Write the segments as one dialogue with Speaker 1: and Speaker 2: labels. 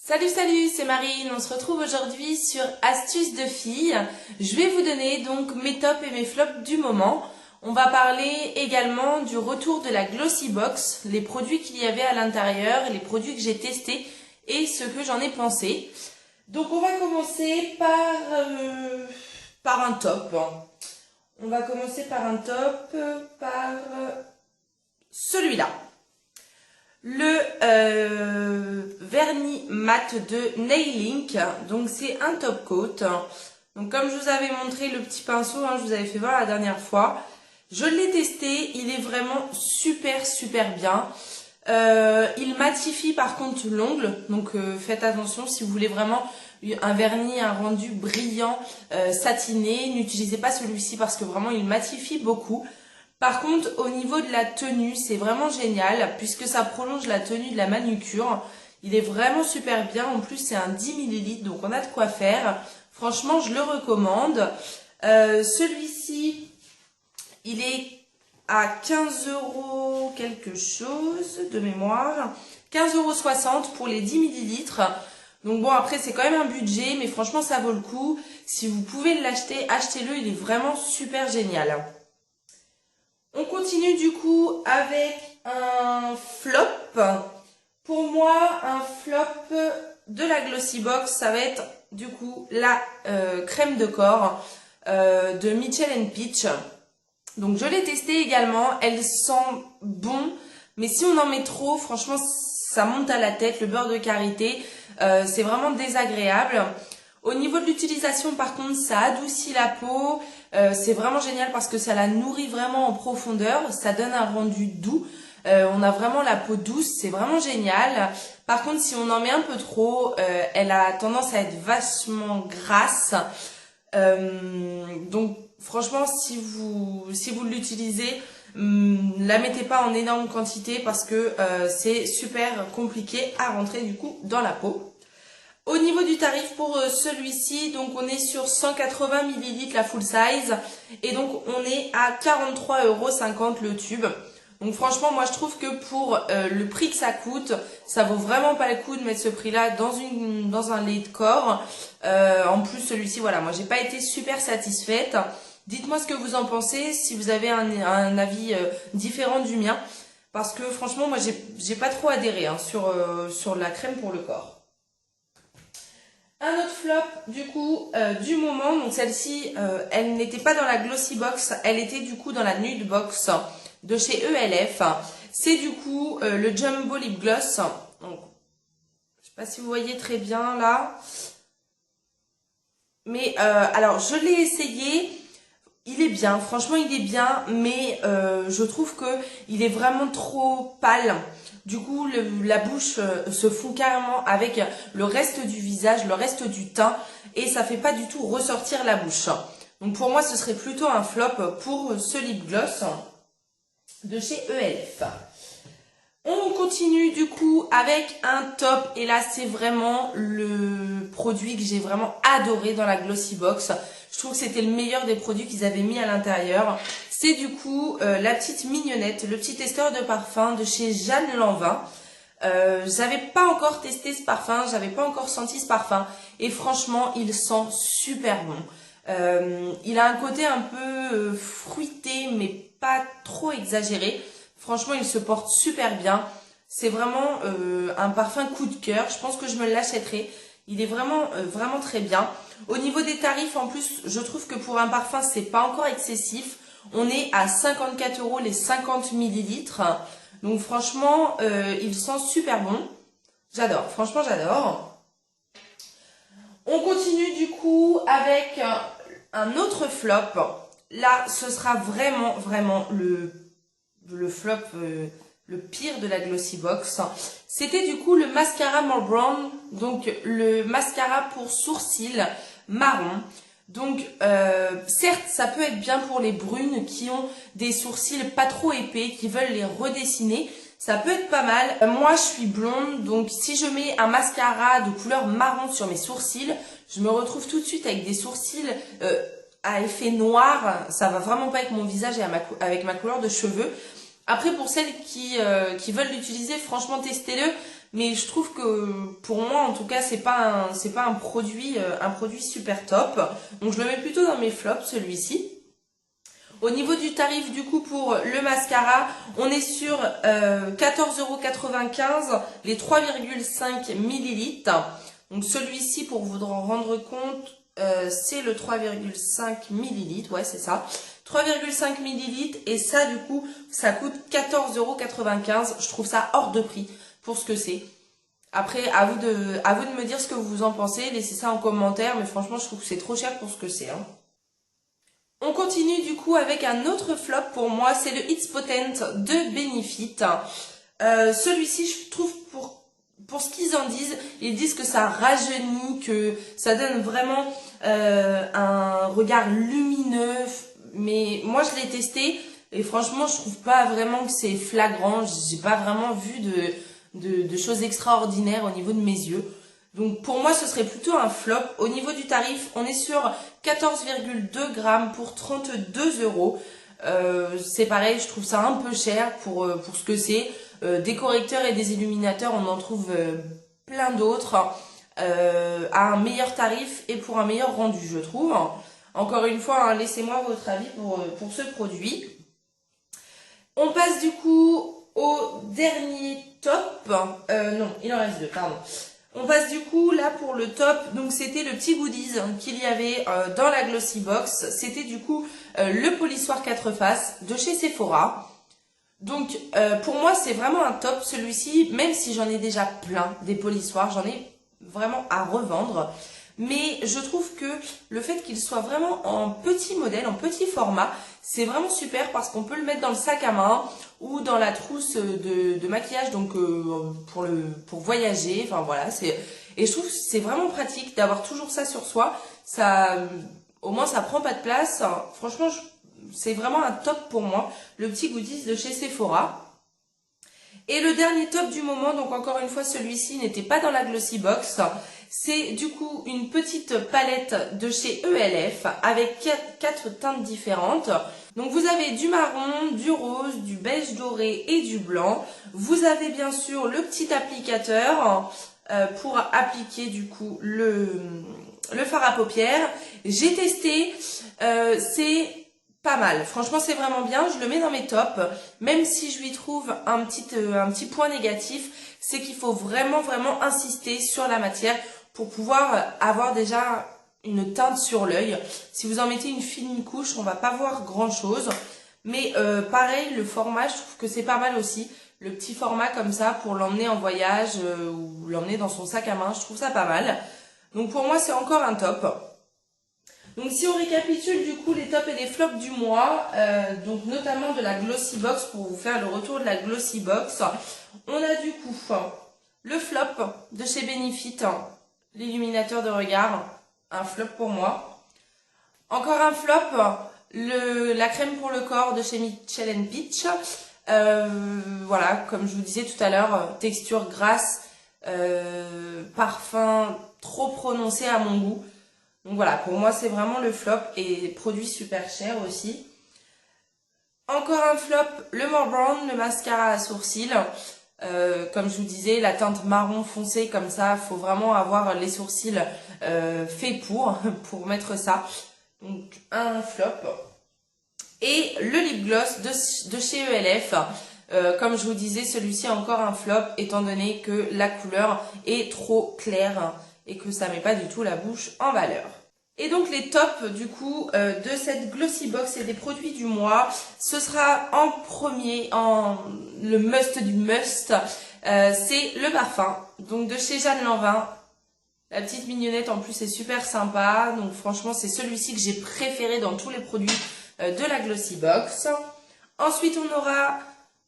Speaker 1: Salut, salut, c'est Marine. On se retrouve aujourd'hui sur Astuces de filles. Je vais vous donner donc mes tops et mes flops du moment. On va parler également du retour de la Glossy Box, les produits qu'il y avait à l'intérieur, les produits que j'ai testés et ce que j'en ai pensé. Donc on va commencer par un top. On va commencer par un top, par celui-là. Le vernis mat de Nailink, donc c'est un top coat. Donc comme je vous avais montré le petit pinceau, je vous avais fait voir la dernière fois, je l'ai testé, il est vraiment super bien. Il matifie par contre l'ongle, donc faites attention si vous voulez vraiment un vernis, un rendu brillant, satiné, n'utilisez pas celui-ci parce que vraiment il matifie beaucoup. Par contre, au niveau de la tenue, c'est vraiment génial puisque ça prolonge la tenue de la manucure. Il est vraiment super bien. En plus, c'est un 10 ml, donc on a de quoi faire. Franchement, je le recommande. Celui-ci, il est à 15 € quelque chose de mémoire. 15,60 € pour les 10 ml. Donc bon, après, c'est quand même un budget, mais franchement, ça vaut le coup. Si vous pouvez l'acheter, achetez-le. Il est vraiment super génial. On continue du coup avec un flop. Pour moi, un flop de la Glossy Box, ça va être du coup la crème de corps de Mitchell & Peach. Donc je l'ai testée également, elle sent bon, mais si on en met trop, franchement ça monte à la tête, le beurre de karité, c'est vraiment désagréable. Au niveau de l'utilisation, par contre, ça adoucit la peau. C'est vraiment génial parce que ça la nourrit vraiment en profondeur. Ça donne un rendu doux. On a vraiment la peau douce. C'est vraiment génial. Par contre, si on en met un peu trop, elle a tendance à être vachement grasse. Donc, franchement, si vous l'utilisez, la mettez pas en énorme quantité parce que c'est super compliqué à rentrer du coup dans la peau. Au niveau du tarif pour celui-ci, donc on est sur 180 ml la full size et donc on est à 43,50 € le tube. Donc franchement, moi je trouve que pour le prix que ça coûte, ça vaut vraiment pas le coup de mettre ce prix-là dans un lait de corps. En plus celui-ci, voilà, moi j'ai pas été super satisfaite. Dites-moi ce que vous en pensez, si vous avez un avis différent du mien, parce que franchement moi j'ai pas trop adhéré sur la crème pour le corps. Un autre flop du coup du moment, donc celle-ci elle n'était pas dans la Glossy Box, elle était du coup dans la Nude Box de chez ELF. C'est du coup le Jumbo Lip Gloss. Donc, je sais pas si vous voyez très bien là. Mais alors je l'ai essayé, il est bien, franchement il est bien, mais je trouve que il est vraiment trop pâle. Du coup, la bouche se fond carrément avec le reste du visage, le reste du teint, et ça fait pas du tout ressortir la bouche. Donc pour moi, ce serait plutôt un flop pour ce lip gloss de chez ELF. On continue du coup avec un top, et là c'est vraiment le produit que j'ai vraiment adoré dans la Glossy Box. Je trouve que c'était le meilleur des produits qu'ils avaient mis à l'intérieur. C'est du coup la petite mignonnette, le petit testeur de parfum de chez Jeanne Lanvin. J'avais pas encore testé ce parfum, j'avais pas encore senti ce parfum, et franchement il sent super bon. Il a un côté un peu fruité, mais pas trop exagéré. Franchement, il se porte super bien. C'est vraiment un parfum coup de cœur. Je pense que je me l'achèterai. Il est vraiment très bien. Au niveau des tarifs, en plus, je trouve que pour un parfum, c'est pas encore excessif. On est à 54 € les 50 ml. Donc franchement, il sent super bon. J'adore. Franchement, j'adore. On continue du coup avec un autre flop. Là, ce sera vraiment le flop, le pire de la Glossy Box. C'était du coup le mascara More Brown, donc le mascara pour sourcils marron. Donc certes, ça peut être bien pour les brunes qui ont des sourcils pas trop épais, qui veulent les redessiner. Ça peut être pas mal. Moi, je suis blonde, donc si je mets un mascara de couleur marron sur mes sourcils, je me retrouve tout de suite avec des sourcils à effet noir. Ça va vraiment pas avec mon visage et avec ma couleur de cheveux. Après, pour celles qui veulent l'utiliser, franchement, testez-le. mais je trouve que pour moi en tout cas c'est pas un produit super top. Donc je le mets plutôt dans mes flops celui-ci. Au niveau du tarif du coup pour le mascara, on est sur 14,95 € les 3,5 millilitres. Donc celui-ci, pour vous en rendre compte, c'est le 3,5 millilitres, ouais c'est ça. 3,5 millilitres et ça du coup, ça coûte 14,95 €. Je trouve ça hors de prix pour ce que c'est. Après, à vous de me dire ce que vous en pensez, laissez ça en commentaire, mais franchement je trouve que c'est trop cher pour ce que c'est, hein. On continue du coup avec un autre flop pour moi, c'est le It's Potent de Benefit. Celui-ci, je trouve, pour ce qu'ils en disent, ils disent que ça rajeunit, que ça donne vraiment un regard lumineux. Mais moi, je l'ai testé et franchement, je trouve pas vraiment que c'est flagrant. J'ai pas vraiment vu de choses extraordinaires au niveau de mes yeux. Donc pour moi ce serait plutôt un flop. Au niveau du tarif, on est sur 14,2 grammes pour 32 €. C'est pareil, je trouve ça un peu cher pour ce que c'est. Des correcteurs et des illuminateurs, on en trouve plein d'autres à un meilleur tarif et pour un meilleur rendu, je trouve. Encore une fois, hein, laissez-moi votre avis pour ce produit. On passe du coup au dernier top. Non, il en reste deux, pardon. On passe du coup là pour le top, donc c'était le petit goodies qu'il y avait dans la Glossy Box. C'était du coup le polissoir 4 faces de chez Sephora. Donc pour moi c'est vraiment un top celui-ci, même si j'en ai déjà plein des polissoirs, j'en ai vraiment à revendre. Mais je trouve que le fait qu'il soit vraiment en petit modèle, en petit format, c'est vraiment super parce qu'on peut le mettre dans le sac à main ou dans la trousse de maquillage, donc pour voyager. Enfin voilà, et je trouve que c'est vraiment pratique d'avoir toujours ça sur soi. Ça, au moins ça prend pas de place. Franchement, c'est vraiment un top pour moi, le petit goodies de chez Sephora. Et le dernier top du moment, donc encore une fois celui-ci n'était pas dans la Glossy Box, c'est du coup une petite palette de chez ELF avec quatre teintes différentes. Donc vous avez du marron, du rose, du beige doré et du blanc. Vous avez bien sûr le petit applicateur pour appliquer du coup le fard à paupières. J'ai testé, c'est pas mal, franchement c'est vraiment bien, je le mets dans mes tops, même si je lui trouve un petit point négatif, c'est qu'il faut vraiment insister sur la matière pour pouvoir avoir déjà une teinte sur l'œil. Si vous en mettez une fine couche, on va pas voir grand chose, mais pareil, le format, je trouve que c'est pas mal aussi, le petit format comme ça pour l'emmener en voyage ou l'emmener dans son sac à main, je trouve ça pas mal. Donc pour moi c'est encore un top. Donc si on récapitule du coup les tops et les flops du mois, donc notamment de la Glossy Box pour vous faire le retour de la Glossy Box, on a du coup le flop de chez Benefit, l'illuminateur de regard, un flop pour moi. Encore un flop, la crème pour le corps de chez Mitchell & Peach, voilà comme je vous disais tout à l'heure, texture grasse, parfum trop prononcé à mon goût. Donc voilà, pour moi c'est vraiment le flop et produit super cher aussi. Encore un flop, le More Brown, le mascara à sourcils. Comme je vous disais, la teinte marron foncé comme ça, faut vraiment avoir les sourcils faits pour mettre ça. Donc un flop. Et le lip gloss de chez ELF. Comme je vous disais, celui-ci encore un flop étant donné que la couleur est trop claire et que ça met pas du tout la bouche en valeur. Et donc les tops du coup de cette Glossy Box et des produits du mois, ce sera en premier, le must du must, c'est le parfum, donc de chez Jeanne Lanvin. La petite mignonnette en plus est super sympa, donc franchement c'est celui-ci que j'ai préféré dans tous les produits de la Glossy Box. Ensuite on aura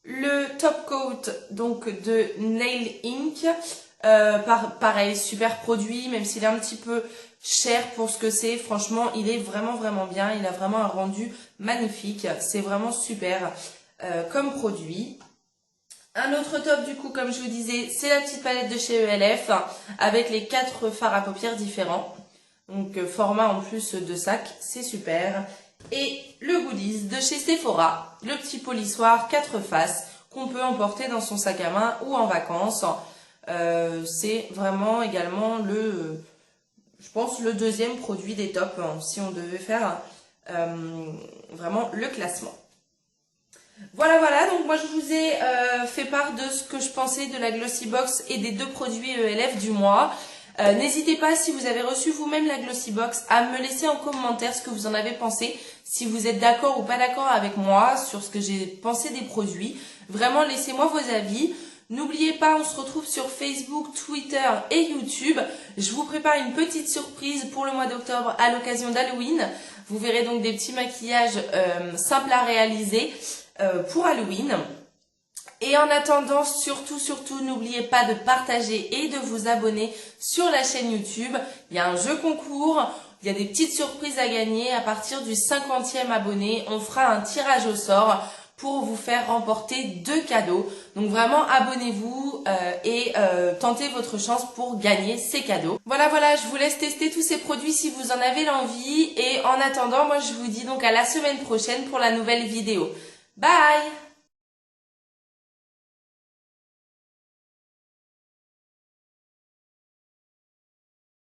Speaker 1: le top coat donc de Nail Ink. Pareil, super produit, même s'il est un petit peu cher pour ce que c'est, franchement il est vraiment bien, il a vraiment un rendu magnifique, c'est vraiment super comme produit. Un autre top du coup, comme je vous disais, c'est la petite palette de chez ELF avec les 4 fards à paupières différents, donc format en plus de sac, c'est super. Et le goodies de chez Sephora, le petit polissoir 4 faces qu'on peut emporter dans son sac à main ou en vacances. C'est vraiment également je pense, le deuxième produit des tops, hein, si on devait faire vraiment le classement. Voilà, donc moi je vous ai fait part de ce que je pensais de la Glossybox et des 2 produits ELF du mois. N'hésitez pas, si vous avez reçu vous-même la Glossybox, à me laisser en commentaire ce que vous en avez pensé, si vous êtes d'accord ou pas d'accord avec moi sur ce que j'ai pensé des produits. Vraiment, laissez-moi vos avis. N'oubliez pas, on se retrouve sur Facebook, Twitter et YouTube. Je vous prépare une petite surprise pour le mois d'octobre à l'occasion d'Halloween. Vous verrez donc des petits maquillages simples à réaliser pour Halloween. Et en attendant, surtout, n'oubliez pas de partager et de vous abonner sur la chaîne YouTube. Il y a un jeu concours, il y a des petites surprises à gagner. À partir du 50e abonné, on fera un tirage au sort pour vous faire remporter 2 cadeaux. Donc vraiment, abonnez-vous et tentez votre chance pour gagner ces cadeaux. Voilà, je vous laisse tester tous ces produits si vous en avez l'envie. Et en attendant, moi je vous dis donc à la semaine prochaine pour la nouvelle vidéo. Bye!